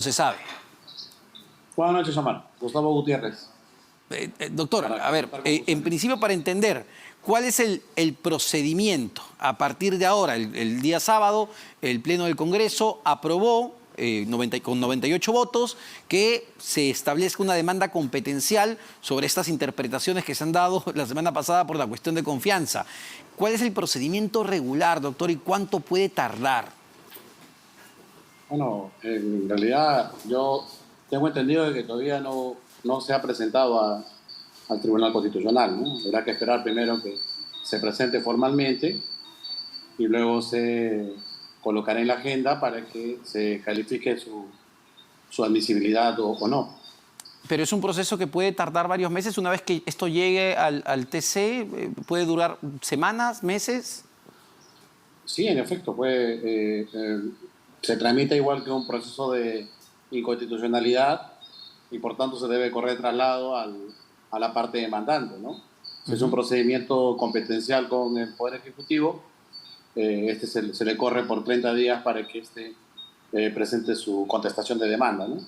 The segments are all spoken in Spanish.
Se sabe. Buenas noches, Omar. Gustavo Gutiérrez. Doctor, a ver, en principio para entender, ¿cuál es el procedimiento? A partir de ahora, el día sábado, el Pleno del Congreso aprobó con 98 votos que se establezca una demanda competencial sobre estas interpretaciones que se han dado la semana pasada por la cuestión de confianza. ¿Cuál es el procedimiento regular, doctor, y cuánto puede tardar? Bueno, en realidad yo tengo entendido de que todavía no se ha presentado al Tribunal Constitucional, ¿no? Habrá que esperar primero que se presente formalmente y luego se colocará en la agenda para que se califique su admisibilidad o no. Pero es un proceso que puede tardar varios meses. Una vez que esto llegue al TC, ¿puede durar semanas, meses? Sí, en efecto, se tramita igual que un proceso de inconstitucionalidad y por tanto se debe correr traslado a la parte demandante, ¿no? Si es un procedimiento competencial con el Poder Ejecutivo, se le corre por 30 días para que presente su contestación de demanda, ¿no?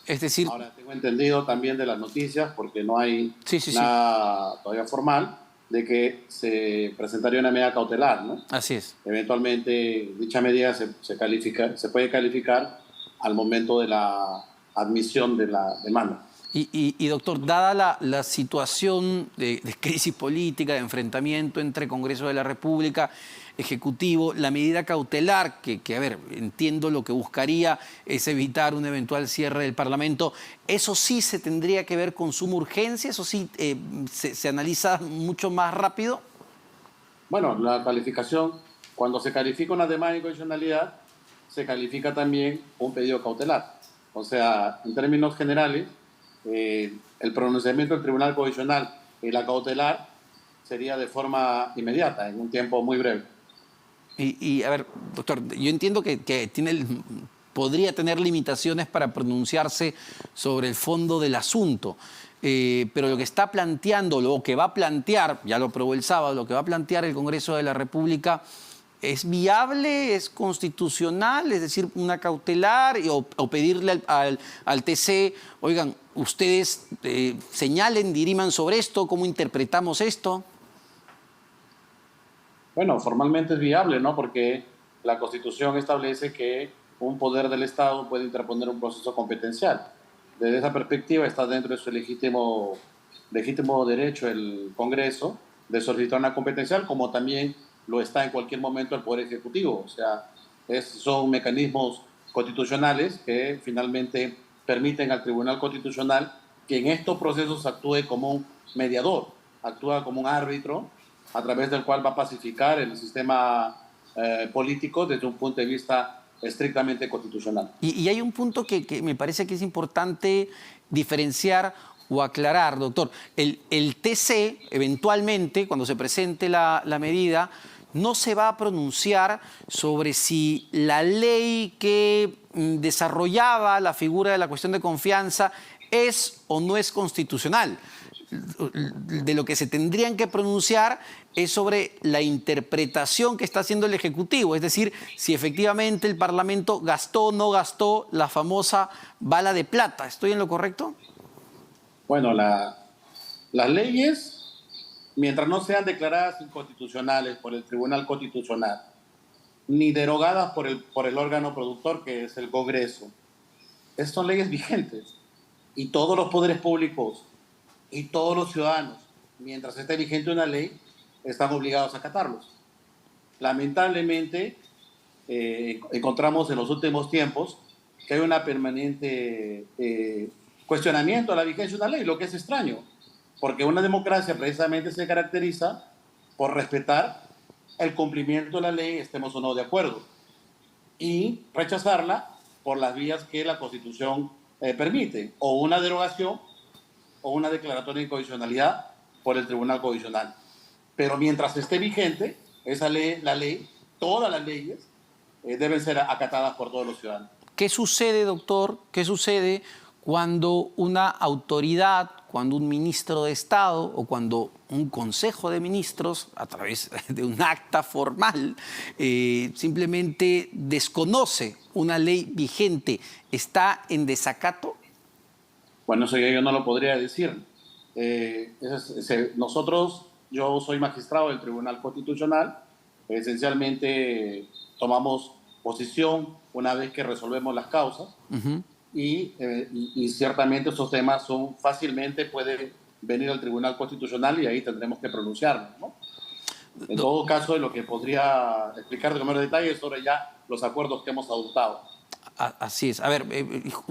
Es decir, Ahora, tengo entendido también de las noticias, porque no hay sí. nada todavía formal, de que se presentaría una medida cautelar, ¿no? Así es. Eventualmente, dicha medida se puede calificar al momento de la admisión de la demanda. Y doctor, dada la situación de crisis política, de enfrentamiento entre Congreso de la República, Ejecutivo, la medida cautelar, que a ver, entiendo lo que buscaría es evitar un eventual cierre del Parlamento, ¿eso sí se tendría que ver con suma urgencia? ¿Eso sí se analiza mucho más rápido? Bueno, la calificación, cuando se califica una demanda de inconstitucionalidad, se califica también un pedido cautelar. O sea, en términos generales, el pronunciamiento del Tribunal Constitucional y la cautelar sería de forma inmediata, en un tiempo muy breve. A ver, doctor, yo entiendo que podría tener limitaciones para pronunciarse sobre el fondo del asunto, pero lo que está planteando, lo que va a plantear, ya lo aprobó el sábado, lo que va a plantear el Congreso de la República, ¿es viable? ¿Es constitucional? Es decir, una cautelar o pedirle al TC, oigan, ustedes señalen, diriman sobre esto, ¿cómo interpretamos esto? Bueno, formalmente es viable, ¿no? Porque la Constitución establece que un poder del Estado puede interponer un proceso competencial. Desde esa perspectiva está dentro de su legítimo derecho el Congreso de solicitar una competencial, como también lo está en cualquier momento el Poder Ejecutivo. O sea, son mecanismos constitucionales que finalmente permiten al Tribunal Constitucional que en estos procesos actúe como un mediador, actúa como un árbitro a través del cual va a pacificar el sistema político desde un punto de vista estrictamente constitucional. Y hay un punto que me parece que es importante diferenciar o aclarar, doctor. El TC, eventualmente, cuando se presente la medida, no se va a pronunciar sobre si la ley que desarrollaba la figura de la cuestión de confianza es o no es constitucional. De lo que se tendrían que pronunciar es sobre la interpretación que está haciendo el Ejecutivo, es decir, si efectivamente el Parlamento gastó o no gastó la famosa bala de plata. ¿Estoy en lo correcto? Bueno, las leyes, mientras no sean declaradas inconstitucionales por el Tribunal Constitucional, ni derogadas por el órgano productor, que es el Congreso, estas son leyes vigentes. Y todos los poderes públicos y todos los ciudadanos, mientras esté vigente una ley, están obligados a acatarlos. Lamentablemente, encontramos en los últimos tiempos que hay una permanente cuestionamiento a la vigencia de una ley, lo que es extraño, porque una democracia precisamente se caracteriza por respetar el cumplimiento de la ley, estemos o no de acuerdo, y rechazarla por las vías que la Constitución permite, o una derogación o una declaratoria de inconstitucionalidad por el Tribunal Constitucional. Pero mientras esté vigente esa ley, todas las leyes deben ser acatadas por todos los ciudadanos. ¿Qué sucede, doctor? ¿Qué sucede cuando una autoridad, cuando un ministro de Estado o cuando un consejo de ministros, a través de un acta formal, simplemente desconoce una ley vigente, está en desacato? Bueno, eso yo no lo podría decir. Nosotros, yo soy magistrado del Tribunal Constitucional, esencialmente tomamos posición una vez que resolvemos las causas. Y ciertamente esos temas son fácilmente, pueden venir al Tribunal Constitucional y ahí tendremos que pronunciarnos, ¿no? En todo caso, lo que podría explicar de mayor detalle es sobre ya los acuerdos que hemos adoptado. Así es. A ver,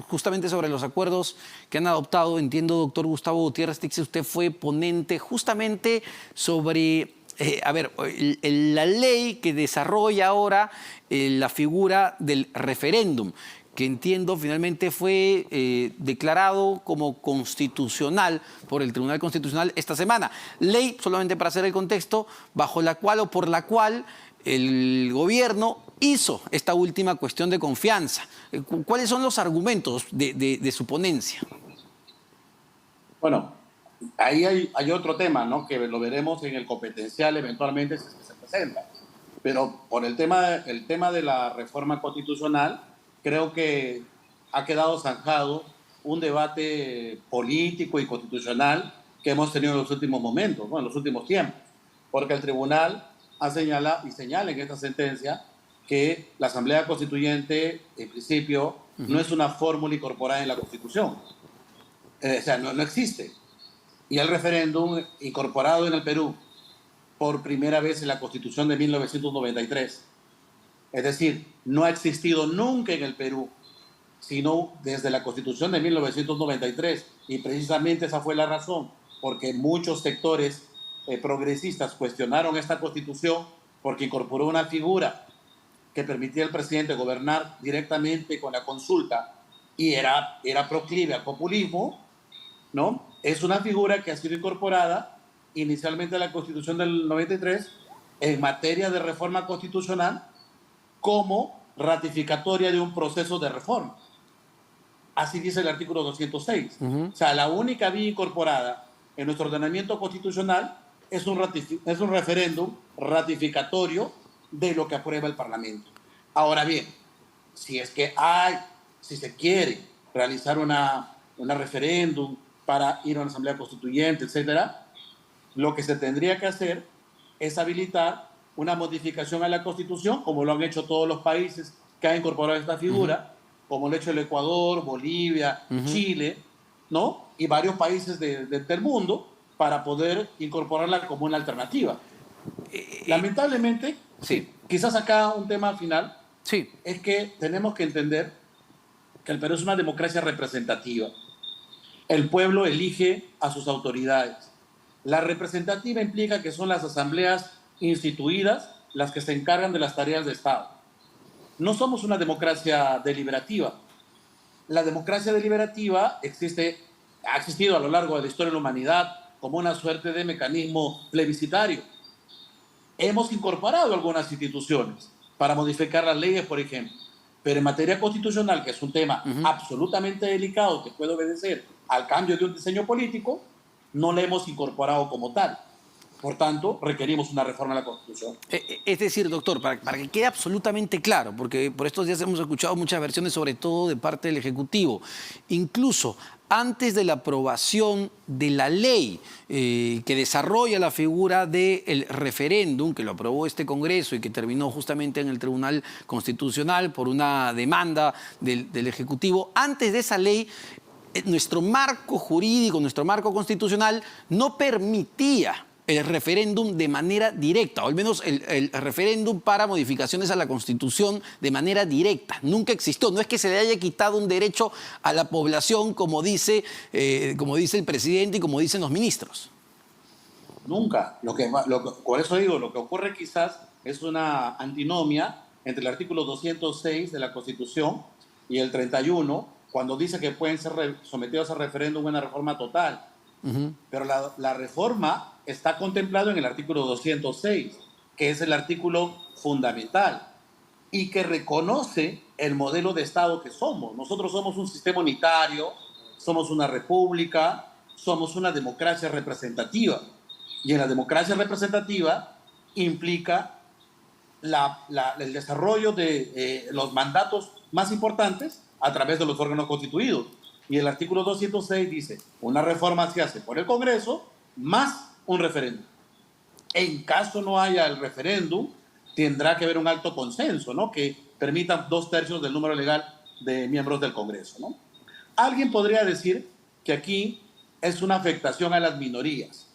justamente sobre los acuerdos que han adoptado, entiendo, doctor Gustavo Gutiérrez Tixe, usted fue ponente justamente sobre, la ley que desarrolla ahora la figura del referéndum, que entiendo finalmente fue declarado como constitucional por el Tribunal Constitucional esta semana. Ley, solamente para hacer el contexto, bajo la cual o por la cual el gobierno hizo esta última cuestión de confianza. ¿Cuáles son los argumentos de su ponencia? Bueno, ahí hay otro tema, ¿no? Que lo veremos en el competencial eventualmente si es que se presenta. Pero por el tema de la reforma constitucional, creo que ha quedado zanjado un debate político y constitucional que hemos tenido en los últimos momentos, ¿no? En los últimos tiempos. Porque el tribunal señala en esta sentencia que la Asamblea Constituyente, en principio, no es una fórmula incorporada en la Constitución. O sea, no existe. Y el referéndum incorporado en el Perú por primera vez en la Constitución de 1993. Es decir, no ha existido nunca en el Perú, sino desde la Constitución de 1993. Y precisamente esa fue la razón, porque muchos sectores progresistas cuestionaron esta Constitución porque incorporó una figura que permitía al presidente gobernar directamente con la consulta y era proclive al populismo, ¿no? Es una figura que ha sido incorporada inicialmente a la Constitución del 93 en materia de reforma constitucional como ratificatoria de un proceso de reforma. Así dice el artículo 206. O sea, la única vía incorporada en nuestro ordenamiento constitucional es un referéndum ratificatorio de lo que aprueba el Parlamento. Ahora bien, si se quiere realizar una referéndum para ir a una asamblea constituyente, etcétera, lo que se tendría que hacer es habilitar una modificación a la Constitución, como lo han hecho todos los países que han incorporado esta figura, como lo ha hecho el Ecuador, Bolivia, Chile, ¿no? Y varios países del mundo, para poder incorporarla como una alternativa. Lamentablemente, sí. Quizás acá un tema final, sí, es que tenemos que entender que el Perú es una democracia representativa. El pueblo elige a sus autoridades. La representativa implica que son las asambleas instituidas las que se encargan de las tareas de Estado. No somos una democracia deliberativa. La democracia deliberativa ha existido a lo largo de la historia de la humanidad como una suerte de mecanismo plebiscitario. Hemos incorporado algunas instituciones para modificar las leyes, por ejemplo, pero en materia constitucional, que es un tema absolutamente delicado que puede obedecer al cambio de un diseño político, no la hemos incorporado como tal. Por tanto, requerimos una reforma de la Constitución. Es decir, doctor, para que quede absolutamente claro, porque por estos días hemos escuchado muchas versiones, sobre todo de parte del Ejecutivo, incluso antes de la aprobación de la ley que desarrolla la figura del referéndum, que lo aprobó este Congreso y que terminó justamente en el Tribunal Constitucional por una demanda del Ejecutivo, antes de esa ley, nuestro marco jurídico, nuestro marco constitucional no permitía el referéndum de manera directa, o al menos el referéndum para modificaciones a la Constitución de manera directa. Nunca existió. No es que se le haya quitado un derecho a la población, como dice el presidente y como dicen los ministros. Nunca. Por eso digo, lo que ocurre quizás es una antinomia entre el artículo 206 de la Constitución y el 31, cuando dice que pueden ser sometidos a referéndum una reforma total. Pero la reforma está contemplado en el artículo 206, que es el artículo fundamental y que reconoce el modelo de Estado que somos. Nosotros somos un sistema unitario somos una república, somos una democracia representativa. Y en la democracia representativa implica el desarrollo de los mandatos más importantes a través de los órganos constituidos. Y el artículo 206 dice, una reforma se hace por el Congreso más un referéndum. En caso no haya el referéndum, tendrá que haber un alto consenso, ¿no?, que permita 2/3 del número legal de miembros del Congreso, ¿no? Alguien podría decir que aquí es una afectación a las minorías,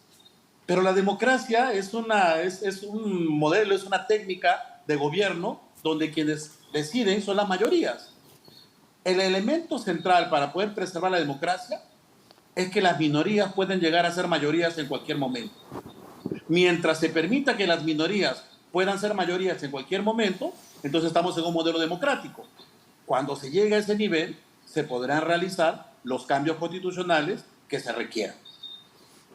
pero la democracia es un modelo, es una técnica de gobierno donde quienes deciden son las mayorías. El elemento central para poder preservar la democracia es que las minorías pueden llegar a ser mayorías en cualquier momento. Mientras se permita que las minorías puedan ser mayorías en cualquier momento, entonces estamos en un modelo democrático. Cuando se llegue a ese nivel, se podrán realizar los cambios constitucionales que se requieran.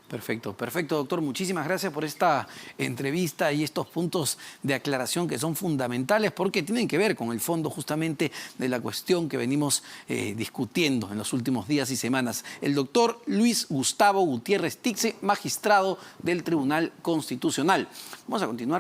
Perfecto, perfecto, doctor. Muchísimas gracias por esta entrevista y estos puntos de aclaración que son fundamentales porque tienen que ver con el fondo justamente de la cuestión que venimos discutiendo en los últimos días y semanas. El doctor Luis Gustavo Gutiérrez Tixe, magistrado del Tribunal Constitucional. Vamos a continuar.